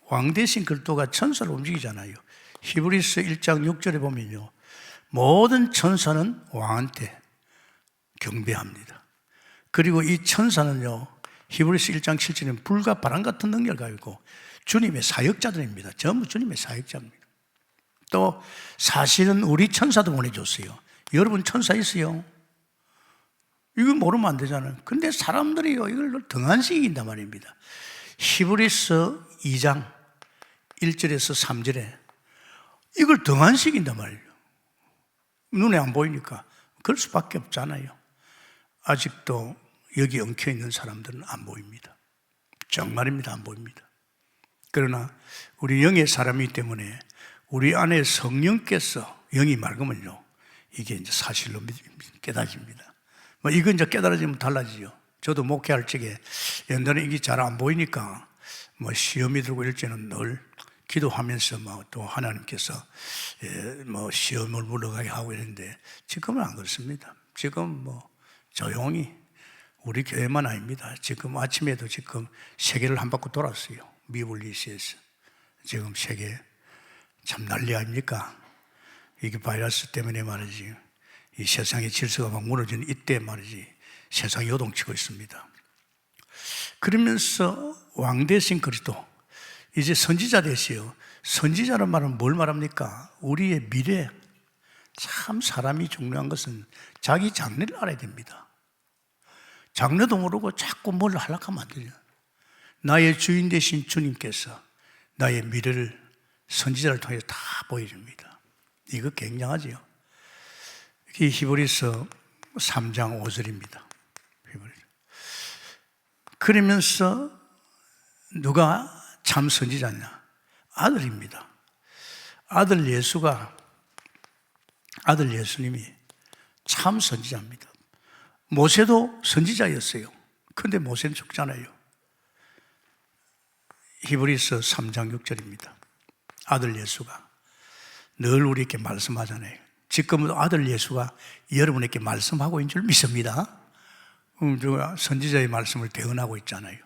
왕 대신 그리스도가 천사를 움직이잖아요. 히브리서 1장 6절에 보면요, 모든 천사는 왕한테 경배합니다. 그리고 이 천사는요, 히브리서 1장 7절에는 불과 바람 같은 능력을 가지고 주님의 사역자들입니다. 전부 주님의 사역자입니다. 또 사실은 우리 천사도 보내줬어요. 여러분 천사 있어요? 이거 모르면 안 되잖아요. 근데 사람들이요, 이걸 등한시킨단 말입니다. 히브리서 2장 1절에서 3절에 이걸 등한시킨단 말이에요. 눈에 안 보이니까 그럴 수밖에 없잖아요. 아직도 여기 엉켜있는 사람들은 안 보입니다. 정말입니다. 안 보입니다. 그러나 우리 영의 사람이기 때문에 우리 안에 성령께서, 영이 맑으면요, 이게 이제 사실로 깨닫습니다. 뭐 이건 이제 깨달아지면 달라지죠. 저도 목회할 적에 옛날에 이게 잘 안 보이니까 뭐 시험이 들고 이럴 때는 늘 기도하면서 뭐 또 하나님께서 뭐 시험을 물러가게 하고 이랬는데 지금은 안 그렇습니다. 지금 뭐 조용히 우리 교회만 아닙니다. 지금 아침에도 지금 세계를 한 바퀴 돌았어요. 미블리시에서. 지금 세계 참 난리 아닙니까? 이게 바이러스 때문에 말이지. 이 세상의 질서가 막 무너지는 이때 말이지. 세상이 요동치고 있습니다. 그러면서 왕 대신 그리스도 이제 선지자 되시요. 선지자란 말은 뭘 말합니까? 우리의 미래. 참 사람이 중요한 것은 자기 장래를 알아야 됩니다. 장래도 모르고 자꾸 뭘 하려고 하면 안 돼요. 나의 주인 되신 주님께서 나의 미래를 선지자를 통해서 다 보여줍니다. 이거 굉장하지요. 이게 히브리서 3장 5절입니다. 그러면서 누가 참 선지자냐? 아들입니다. 아들 예수님이 참 선지자입니다. 모세도 선지자였어요. 그런데 모세는 죽잖아요. 히브리서 3장 6절입니다. 아들 예수가 늘 우리에게 말씀하잖아요. 지금도 아들 예수가 여러분에게 말씀하고 있는 줄 믿습니다. 선지자의 말씀을 대언하고 있잖아요.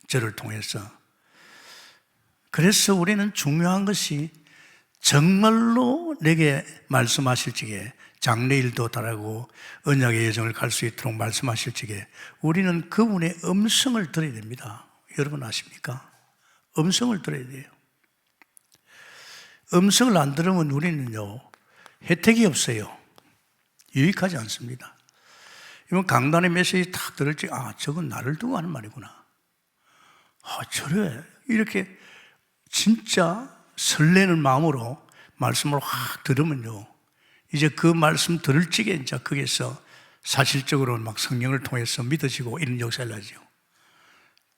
저를 통해서. 그래서 우리는 중요한 것이 정말로 내게 말씀하실 적에 장래일도 다르고 언약의 여정을 갈 수 있도록 말씀하실 적에 우리는 그분의 음성을 들어야 됩니다. 여러분 아십니까? 음성을 들어야 돼요. 음성을 안 들으면 우리는요 혜택이 없어요. 유익하지 않습니다. 이번 강단의 메시지 딱 들을 때 저건 나를 두고 하는 말이구나. 저래 이렇게 진짜 설레는 마음으로 말씀을 확 들으면요 이제 그 말씀 들을 적에 이제 거기서 사실적으로 막 성령을 통해서 믿어지고 이런 역사를 하죠.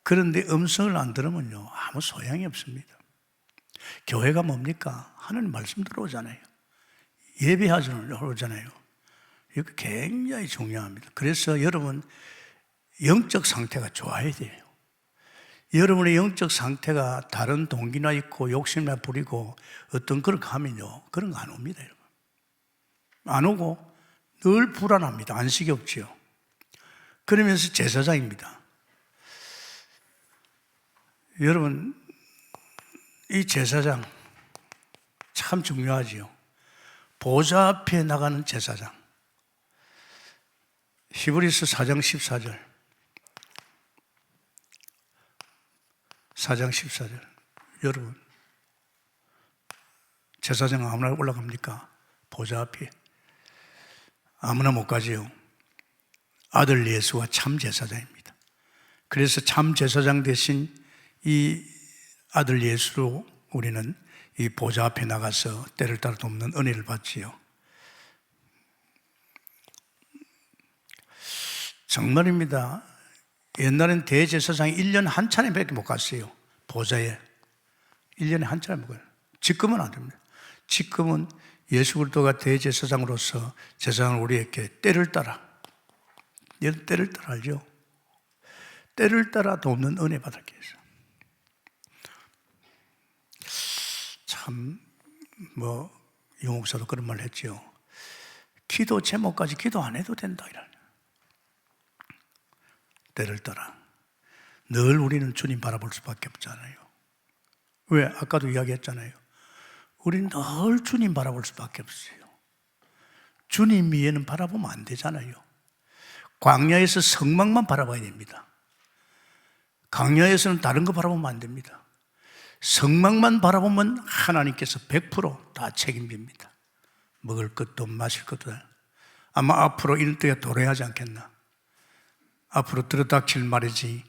그런데 음성을 안 들으면요 아무 소용이 없습니다. 교회가 뭡니까? 하나님 말씀 들어오잖아요. 예배하러 오잖아요. 이거 굉장히 중요합니다. 그래서 여러분 영적 상태가 좋아야 돼요. 여러분의 영적 상태가 다른 동기나 있고 욕심나 부리고 어떤 그렇게 하면요 그런 거 안 옵니다. 여러분. 안 오고 늘 불안합니다. 안식이 없지요. 그러면서 제사장입니다. 여러분 이 제사장 참 중요하지요. 보좌 앞에 나가는 제사장. 히브리서 4장 14절. 4장 14절. 여러분 제사장 아무나 올라갑니까? 보좌 앞에 아무나 못 가지요. 아들 예수가 참 제사장입니다. 그래서 참 제사장 대신 이 아들 예수로 우리는 이 보좌 앞에 나가서 때를 따라 돕는 은혜를 받지요. 정말입니다. 옛날엔 대제사장이 1년에 한 차례밖에 못 갔어요. 보좌에 1년에 한 차례 못 가요. 지금은 안 됩니다. 지금은 예수 그리스도가 대제사장으로서 제사장을 우리에게 때를 따라 알죠? 때를 따라 돕는 은혜 받았기 위해서. 참 유목사도 그런 말을 했죠. 기도 제목까지 기도 안 해도 된다 이런. 때를 따라 늘 우리는 주님 바라볼 수밖에 없잖아요. 왜? 아까도 이야기했잖아요. 우리는 늘 주님 바라볼 수밖에 없어요. 주님 위에는 바라보면 안 되잖아요. 광야에서 성막만 바라봐야 됩니다. 광야에서는 다른 거 바라보면 안 됩니다. 성막만 바라보면 하나님께서 100% 다 책임집니다. 먹을 것도 마실 것도 아마 앞으로 이럴 때가 도래하지 않겠나. 앞으로 들어닥칠 말이지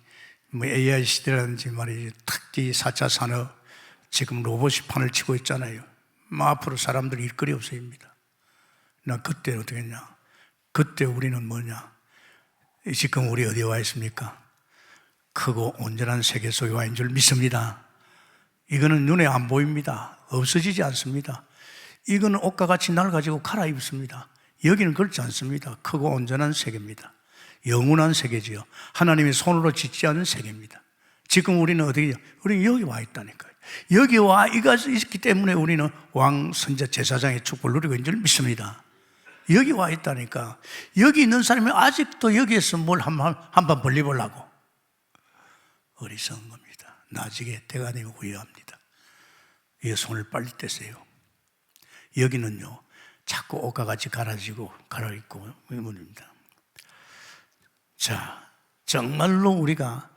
AI 시대라든지 말이지 특히 4차 산업 지금 로봇이 판을 치고 있잖아요. 앞으로 사람들이 일거리 없어집니다. 나 그때 어떻게 했냐? 그때 우리는 뭐냐? 지금 우리 어디에 와 있습니까? 크고 온전한 세계 속에 와 있는 줄 믿습니다. 이거는 눈에 안 보입니다. 없어지지 않습니다. 이거는 옷과 같이 날 가지고 갈아입습니다. 여기는 그렇지 않습니다. 크고 온전한 세계입니다. 영원한 세계지요. 하나님의 손으로 짓지 않은 세계입니다. 지금 우리는 어디요? 우리는 여기 와 있다니까요. 여기 와 있기 때문에 우리는 왕, 선자, 제사장의 축복을 누리고 있는 줄 믿습니다. 여기 와 있다니까. 여기 있는 사람이 아직도 여기에서 뭘 한번 벌려보려고. 어리석은 겁니다. 나중에 때가 되면 후회합니다. 이 손을 빨리 떼세요. 여기는요, 자꾸 옷과 같이 갈아입고 의문입니다. 자, 정말로 우리가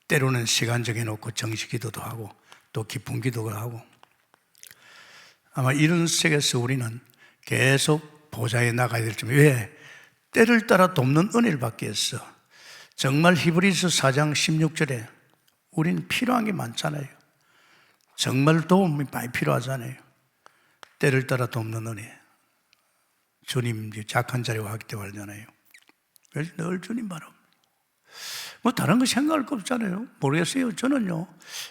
때로는 시간 정해놓고 정식 기도도 하고 또 깊은 기도를 하고 아마 이런 속에서 우리는 계속 보좌에 나가야 될 점이 왜? 때를 따라 돕는 은혜를 받기 위해서 정말 히브리서 4장 16절에 우리는 필요한 게 많잖아요. 정말 도움이 많이 필요하잖아요. 때를 따라 돕는 은혜. 주님 작한 자리에 왔기 때문에 하잖아요. 그래서 늘 주님 바랍니다. 뭐 다른 거 생각할 거 없잖아요. 모르겠어요. 저는요,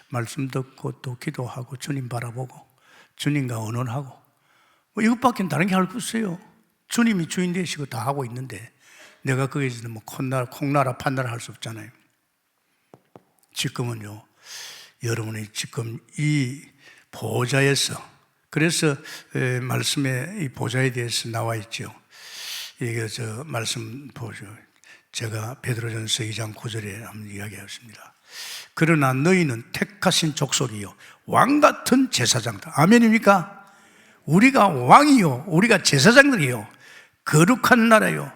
말씀 듣고 또 기도하고 주님 바라보고 주님과 언언하고 뭐 이것밖에 다른 게 할 거 없어요. 주님이 주인 되시고 다 하고 있는데 내가 거기서 뭐 콩나라 판나라 할 수 없잖아요. 지금은요, 여러분이 지금 이 보좌에서, 그래서 말씀에 이 보좌에 대해서 나와 있죠. 이게 말씀 보죠. 제가 베드로전서 2장 9절에 한번 이야기하였습니다. 그러나 너희는 택하신 족속이요 왕같은 제사장들. 아멘입니까? 우리가 왕이요, 우리가 제사장들이요, 거룩한 나라요,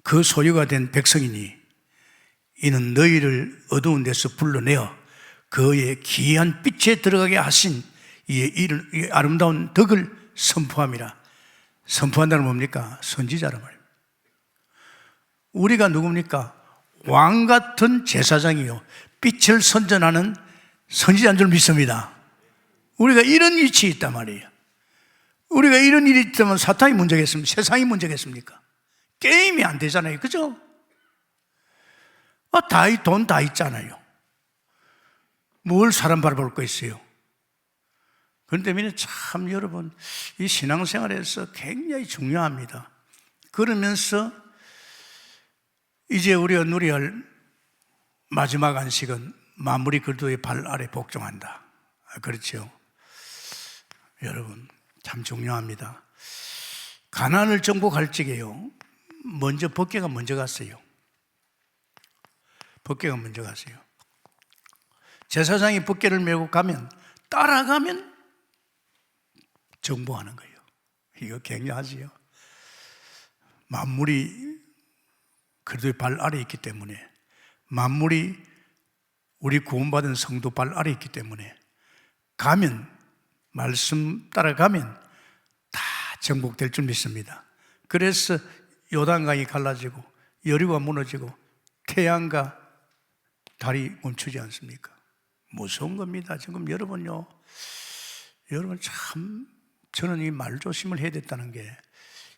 그 소유가 된 백성이니 이는 너희를 어두운 데서 불러내어 그의 기이한 빛에 들어가게 하신 이 아름다운 덕을 선포함이라. 선포한다는 뭡니까? 선지자란 말입니다. 우리가 누굽니까? 왕 같은 제사장이요 빛을 선전하는 선지자인 줄 믿습니다. 우리가 이런 위치에 있단 말이에요. 우리가 이런 일이 있다면 사탄이 문제겠습니까? 세상이 문제겠습니까? 게임이 안 되잖아요. 그죠? 돈 다 있잖아요. 뭘 사람 바라볼 거 있어요? 그런데 참 여러분, 이 신앙생활에서 굉장히 중요합니다. 그러면서 이제 우리가 누려야 마지막 안식은 마무리 그리스도의 발 아래 복종한다. 그렇죠? 여러분, 참 중요합니다. 가나안을 정복할 적에요, 먼저 법궤가 먼저 갔어요. 법궤가 먼저 갔어요. 제사장이 법궤를 메고 가면, 따라가면 정복하는 거예요. 이거 굉장하지요. 만물이 그리스도의 발 아래에 있기 때문에, 만물이 우리 구원받은 성도 발 아래에 있기 때문에 가면, 말씀 따라가면 다 정복될 줄 믿습니다. 그래서 요단강이 갈라지고 여리고가 무너지고 태양과 달이 멈추지 않습니까? 무서운 겁니다. 지금 여러분요, 여러분 참, 저는 이 말 조심을 해야 됐다는 게,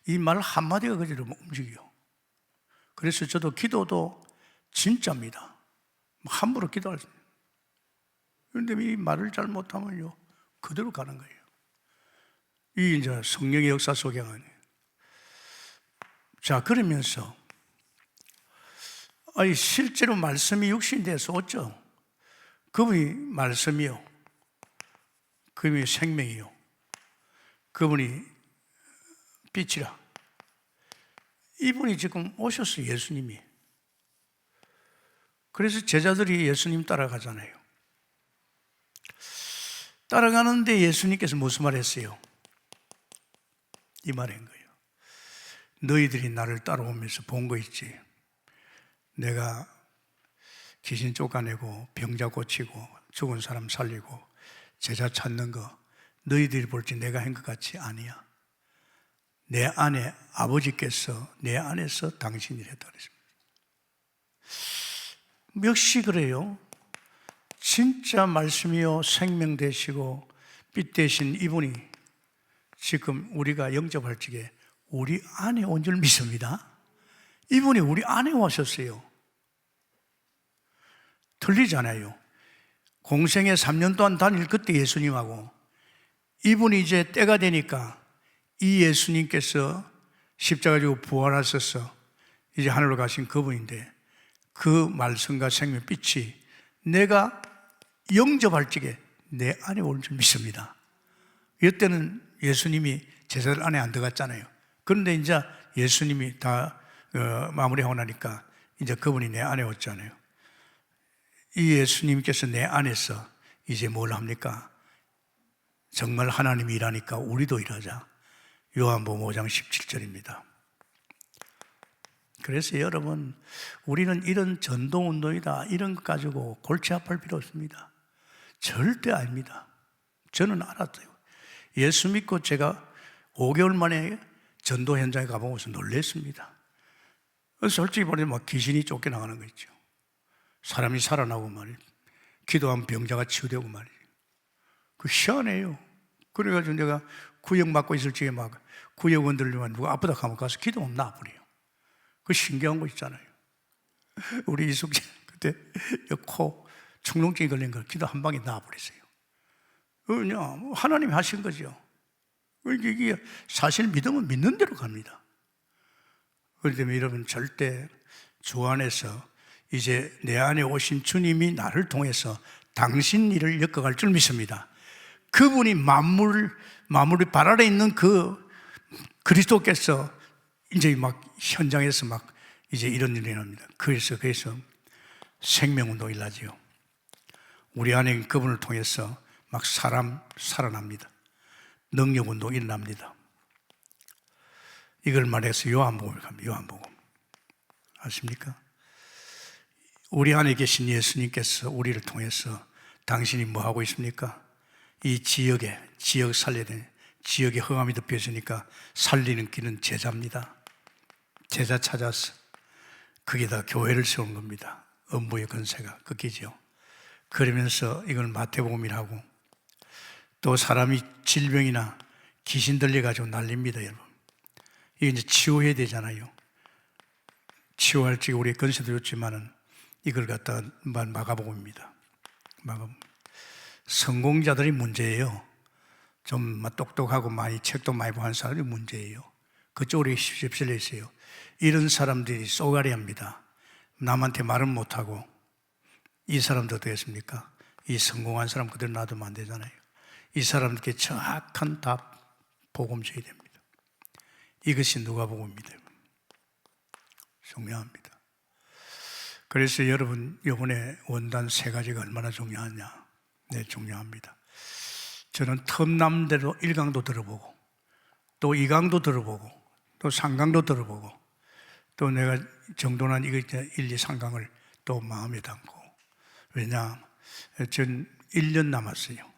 이 말 한마디가 그대로 움직여요. 그래서 저도 기도도 진짜입니다. 함부로 기도할 수 없어요. 그런데 이 말을 잘못하면요, 그대로 가는 거예요. 이 이제 성령의 역사 속에 가는 거예요. 자, 그러면서 실제로 말씀이 육신이 돼서 왔죠. 그분이 말씀이요, 그분이 생명이요, 그분이 빛이라. 이분이 지금 오셨어요, 예수님이. 그래서 제자들이 예수님 따라가잖아요. 따라가는데 예수님께서 무슨 말 했어요? 이 말인 거예요. 너희들이 나를 따라오면서 본 거 있지? 내가 귀신 쫓아내고 병자 고치고 죽은 사람 살리고 제자 찾는 거 너희들이 볼지 내가 한 것 같이 아니야. 내 안에 아버지께서 내 안에서 당신이 했다 그랬습니다. 역시 그래요. 진짜 말씀이요 생명 되시고 빛 되신 이분이 지금 우리가 영접할 적에 우리 안에 온 줄 믿습니다. 이분이 우리 안에 오셨어요. 틀리잖아요. 공생에 3년 동안 다닐 그때 예수님하고, 이분이 이제 때가 되니까 이 예수님께서 십자가 지고 부활하셔서 이제 하늘로 가신 그분인데 그 말씀과 생명빛이 내가 영접할 적에 내 안에 오는 줄 믿습니다. 이때는 예수님이 제자들 안에 안 들어갔잖아요. 그런데 이제 예수님이 다 마무리하고 나니까 이제 그분이 내 안에 왔잖아요. 이 예수님께서 내 안에서 이제 뭘 합니까? 정말 하나님이 일하니까 우리도 일하자. 요한복음 5장 17절입니다. 그래서 여러분, 우리는 이런 전도운동이다 이런 것 가지고 골치 아플 필요 없습니다. 절대 아닙니다. 저는 알았어요. 예수 믿고 제가 5개월 만에 전도 현장에 가보면서 놀랐습니다. 솔직히 말하면 막 귀신이 쫓겨나가는 거 있죠. 사람이 살아나고 말이에요. 기도하면 병자가 치유되고 말이에요. 그 희한해요. 그래가지고 내가 구역 맡고 있을 적에 막 구역원들만 누가 아프다 하면 가서 기도하면 나아버려요. 그 신기한 거 있잖아요. 우리 이숙재 그때 코 충농증이 걸린 걸 기도 한 방에 나아버렸어요. 그냥 하나님이 하신 거죠. 이게 사실 믿으면 믿는 대로 갑니다. 그렇기 때문에 여러분 절대 주 안에서 이제 내 안에 오신 주님이 나를 통해서 당신 일을 엮어갈 줄 믿습니다. 그분이 만물이 발 아래 있는 그 그리스도께서 이제 막 현장에서 막 이제 이런 일이 일어납니다. 그래서 생명운동 일하지요. 우리 안에 그분을 통해서 막 사람 살아납니다. 능력운동 일어납니다. 이걸 말해서 요한복음을 갑니다. 요한복음 아십니까? 우리 안에 계신 예수님께서 우리를 통해서 당신이 뭐 하고 있습니까? 이 지역 살려야 되는 지역에 흑암이 덮여있으니까 살리는 길은 제자입니다. 제자 찾아서 거기다 교회를 세운 겁니다. 음부의 권세가 꺾이죠. 그러면서 이걸 마태복음이라고 또 사람이 질병이나 귀신 들려가지고 난립니다, 여러분. 이게 이제 치유해야 되잖아요. 치유할 적에 우리 권세도 줬지만은 이걸 갖다가 마가복음입니다. 마가복음. 성공자들이 문제예요. 좀 똑똑하고 많이 책도 많이 보는 사람이 문제예요. 그쪽으로 휩쓸려 있어요. 이런 사람들이 쏘가리 합니다. 남한테 말은 못하고 이 사람도 어떻겠습니까? 이 성공한 사람 그대로 놔두면 안 되잖아요. 이 사람들께 정확한 답 복음 줘야 됩니다. 이것이 누가복음입니다. 중요합니다. 그래서 여러분 이번에 원단 3가지가 얼마나 중요하냐? 네, 중요합니다. 저는 텀남대로 1강도 들어보고 또 2강도 들어보고 또 3강도 들어보고 또 내가 정돈한 이거 1, 2, 3강을 또 마음에 담고 왜냐? 전 1년 남았어요.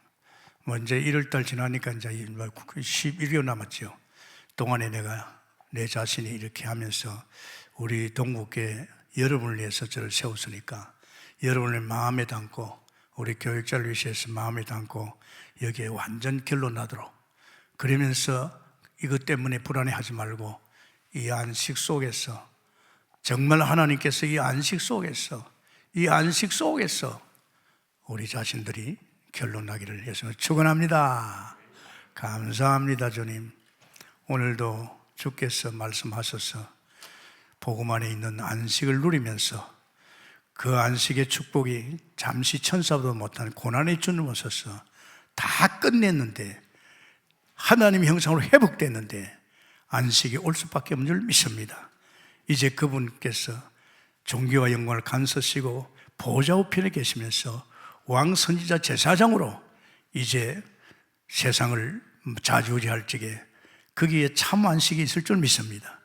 이제 1월달 지나니까 이제 11개월 남았죠. 동안에 내가 내 자신이 이렇게 하면서 우리 동국계 여러분을 위해서 저를 세웠으니까 여러분을 마음에 담고 우리 교육자를 위해서 마음에 담고 여기에 완전 결론 나도록 그러면서 이것 때문에 불안해하지 말고 이 안식 속에서 정말 하나님께서 이 안식 속에서 우리 자신들이 결론 나기를 예수님을 축원합니다. 감사합니다. 주님 오늘도 주께서 말씀하셔서 복음 안에 있는 안식을 누리면서 그 안식의 축복이 잠시 천사보다 못한 고난의 주님 오셔서 다 끝냈는데 하나님의 형상으로 회복됐는데 안식이 올 수밖에 없는 줄 믿습니다. 이제 그분께서 존귀와 영광을 간서시고 보좌 우편에 계시면서 왕 선지자 제사장으로 이제 세상을 좌지우지할 적에 거기에 참 안식이 있을 줄 믿습니다.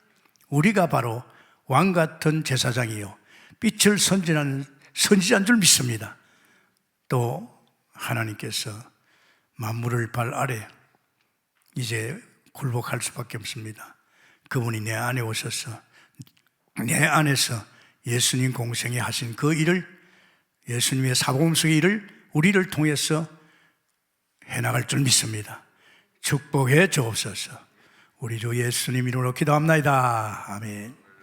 우리가 바로 왕 같은 제사장이요 빛을 선진하는 선지자인 줄 믿습니다. 또 하나님께서 만물을 발 아래 이제 굴복할 수밖에 없습니다. 그분이 내 안에 오셔서 내 안에서 예수님 공생에 하신 그 일을 예수님의 사복음 속의 일을 우리를 통해서 해나갈 줄 믿습니다. 축복해 주옵소서. 우리 주 예수님 이름으로 기도합나이다. 아멘.